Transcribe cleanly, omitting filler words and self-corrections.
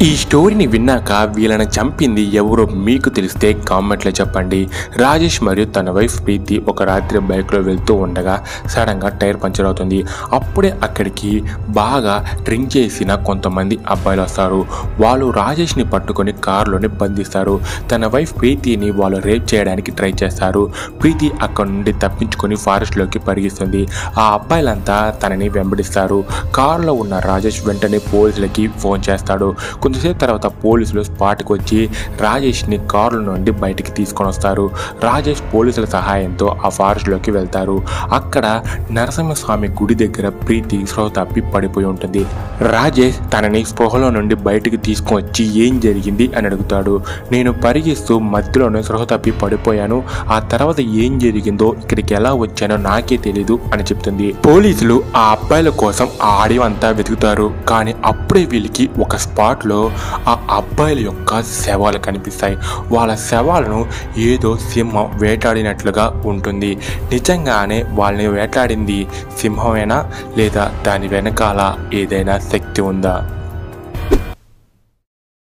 ఈ స్టోరీని విన్నాక వీళ్ళని చంపింది ఎవరో మీకు తెలిస్తే కామెంట్లో చెప్పండి. రాజేష్ మరియు తన వైఫ్ ప్రీతి ఒక రాత్రి బైక్లో వెళ్తూ ఉండగా సడన్గా టైర్ పంచర్ అవుతుంది. అప్పుడే అక్కడికి బాగా డ్రింక్ చేసిన కొంతమంది అబ్బాయిలు వస్తారు. వాళ్ళు రాజేష్ని పట్టుకొని కారులోనే బంధిస్తారు. తన వైఫ్ ప్రీతిని వాళ్ళు రేప్ చేయడానికి ట్రై చేస్తారు. ప్రీతి అక్కడ నుండి తప్పించుకొని ఫారెస్ట్లోకి పరిగిస్తుంది. ఆ అబ్బాయిలంతా తనని వెంబడిస్తారు. కారులో ఉన్న రాజేష్ వెంటనే పోలీసులకి ఫోన్ చేస్తాడు. కొంతసేపు తర్వాత పోలీసులు స్పాట్కి వచ్చి రాజేష్ని కారు నుండి బయటికి తీసుకొని వస్తారు. రాజేష్ పోలీసుల సహాయంతో ఆ ఫారెస్ట్లోకి వెళ్తారు. అక్కడ నరసింహస్వామి గుడి దగ్గర ప్రీతి స్పృహ తప్పి పడిపోయి ఉంటుంది. రాజేష్ తనని స్పృహలో నుండి బయటికి తీసుకొని వచ్చి ఏం జరిగింది అని అడుగుతాడు. నేను పరిగిస్తూ మధ్యలోనే స్పృహ తప్పి పడిపోయాను. ఆ తర్వాత ఏం జరిగిందో ఇక్కడికి ఎలా వచ్చానో నాకే తెలీదు అని చెప్తుంది. పోలీసులు ఆ అబ్బాయిల కోసం ఆ అడవి అంతా వెతుకుతారు. కానీ అప్పుడే వీళ్ళకి ఒక స్పాట్లో ఆ అబ్బాయిల యొక్క శవాలు కనిపిస్తాయి. వాళ్ళ శవాలను ఏదో సింహం వేటాడినట్లుగా ఉంటుంది. నిజంగానే వాళ్ళని వేటాడింది సింహమేనా లేదా దాని వెనకాల ఏదైనా శక్తి ఉందా?